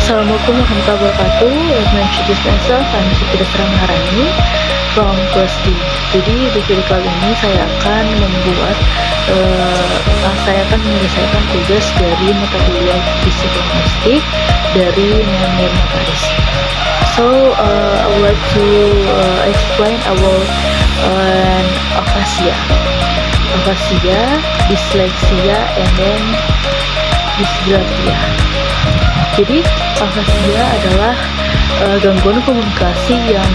Assalamualaikum warahmatullahi wabarakatuh. Let me introduce myself. I'm Siti Desra Maharani from kelas D. Jadi di video kali ini saya akan menyelesaikan tugas dari mata kuliah fisik domestik dari Nirma Paris. So I would like to explain about aphasia, dyslexia, and then dysgraphia. Jadi aphasia adalah gangguan komunikasi yang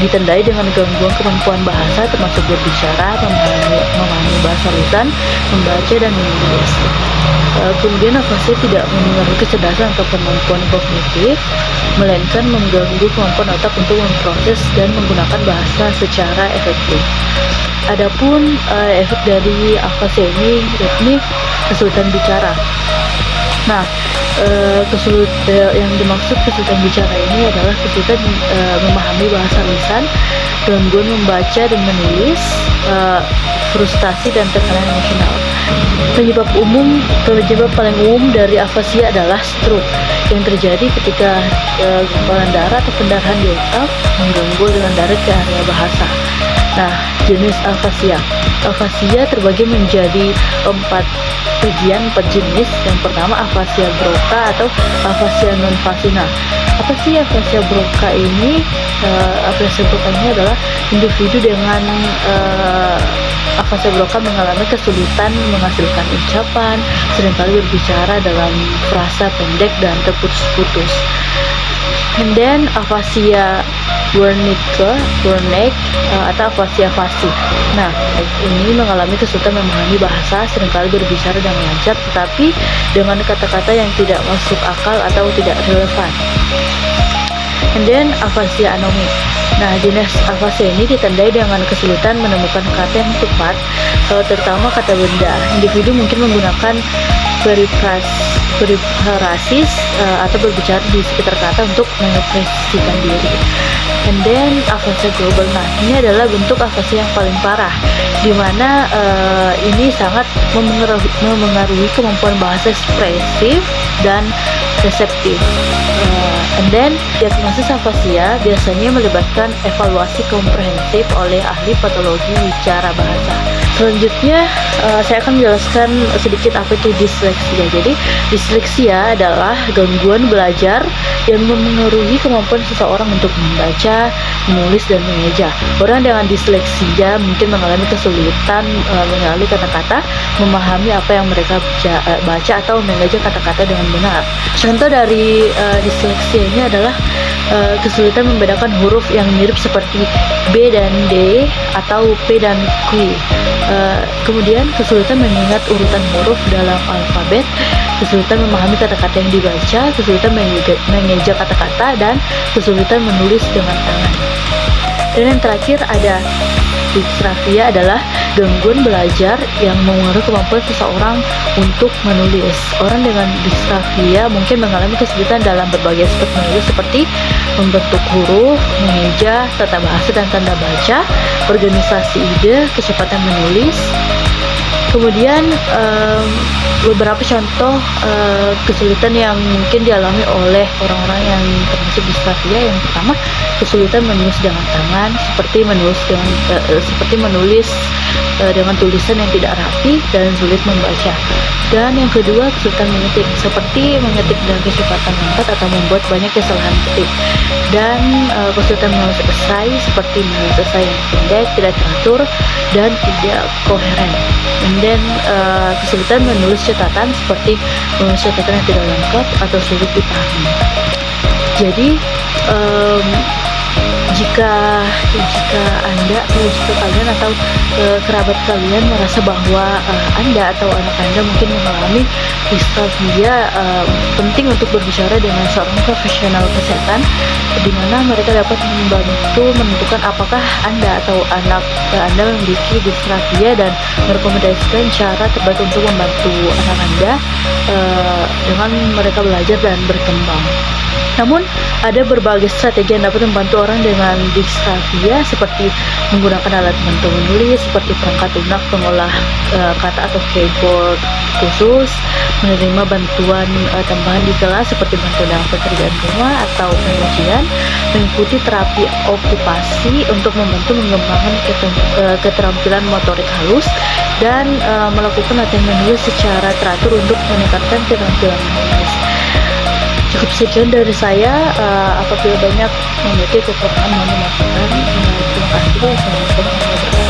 ditandai dengan gangguan kemampuan bahasa, termasuk berbicara, memahami bahasa lisan, membaca dan menulis. Kemudian aphasia tidak mengaruhi kecerdasan atau kemampuan kognitif, melainkan mengganggu kemampuan otak untuk memproses dan menggunakan bahasa secara efektif. Adapun efek dari aphasia ini yakni kesulitan bicara. Nah, yang dimaksud kesulitan bicara ini adalah kesulitan memahami bahasa lisan, gangguan membaca dan menulis, frustasi dan tekanan emosional. Penyebab paling umum dari aphasia adalah stroke yang terjadi ketika gumpalan darah atau pendarahan di otak mengganggu aliran darah ke area bahasa. Nah, jenis aphasia terbagi menjadi 4 jenis. Yang pertama aphasia Broca atau aphasia non-fasina. Apa sih aphasia Broca ini? Aphasia Broca ini adalah individu dengan aphasia Broca mengalami kesulitan menghasilkan ucapan, seringkali berbicara dalam frasa pendek dan terputus-putus. And then aphasia Wernicke atau aphasia fasih. Nah, ini mengalami kesulitan memahami bahasa, seringkali berbicara dengan lancar, tetapi dengan kata-kata yang tidak masuk akal atau tidak relevan. And then aphasia anomik. Nah, jenis aphasia ini ditandai dengan kesulitan menemukan kata yang tepat, terutama kata benda. Individu mungkin menggunakan perifrasis atau berbicara di sekitar kata untuk mengekspresikan diri. And then aphasia global. Nah, ini adalah bentuk aphasia yang paling parah, di mana ini sangat memengaruhi kemampuan bahasa ekspresif dan reseptif. And then diagnosis aphasia biasanya melibatkan evaluasi komprehensif oleh ahli patologi wicara bahasa. Selanjutnya saya akan menjelaskan sedikit apa itu disleksia. Jadi disleksia adalah gangguan belajar yang memengaruhi kemampuan seseorang untuk membaca, menulis, dan mengeja. Orang dengan disleksia mungkin mengalami kesulitan mengenali kata-kata, memahami apa yang mereka baca atau mengeja kata-kata dengan benar. Contoh dari disleksia ini adalah kesulitan membedakan huruf yang mirip seperti B dan D atau P dan Q. Kemudian kesulitan mengingat urutan huruf dalam alfabet, kesulitan memahami kata-kata yang dibaca, kesulitan mengeja kata-kata, dan kesulitan menulis dengan tangan. Dan yang terakhir ada dysgraphia, adalah gangguan belajar yang mengaruhi kemampuan seseorang untuk menulis. Orang dengan dysgraphia mungkin mengalami kesulitan dalam berbagai aspek menulis seperti membentuk huruf, mengeja, tata bahasa dan tanda baca, organisasi ide, kecepatan menulis. Kemudian beberapa contoh kesulitan yang mungkin dialami oleh orang-orang yang termasuk dysgraphia. Yang pertama, kesulitan menulis dengan tangan, seperti menulis dengan tulisan yang tidak rapi dan sulit membaca. Dan yang kedua, kesulitan mengetik, seperti mengetik dengan kecepatan lambat atau membuat banyak kesalahan ketik. Dan kesulitan menulis esai, seperti menulis esai yang pendek, tidak teratur, dan tidak koheren. Dan kesulitan menulis catatan, seperti menulis catatan yang tidak lengkap atau sulit dipahami. Jadi jika Anda atau jika kalian atau kerabat kalian merasa bahwa Anda atau anak Anda mungkin mengalami dysgraphia, penting untuk berbicara dengan seorang profesional kesehatan, di mana mereka dapat membantu menentukan apakah Anda atau anak Anda memiliki dysgraphia dan merekomendasikan cara terbaik untuk membantu anak Anda dengan mereka belajar dan berkembang. Namun, ada berbagai strategi yang dapat membantu orang dengan dengan diksgrafia seperti menggunakan alat bantu menulis seperti perangkat lunak pengolah kata atau keyboard khusus, menerima bantuan tambahan di kelas seperti bantuan dalam pekerjaan rumah atau pengajian, mengikuti terapi okupasi untuk membantu mengembangkan keterampilan motorik halus, dan melakukan latihan menulis secara teratur untuk meningkatkan keterampilan menulis. Cukup sekian dari saya. Apabila banyak memiliki kekurangan mohon dimaafkan. Terima kasih. Assalamualaikum warahmatullahi wabarakatuh.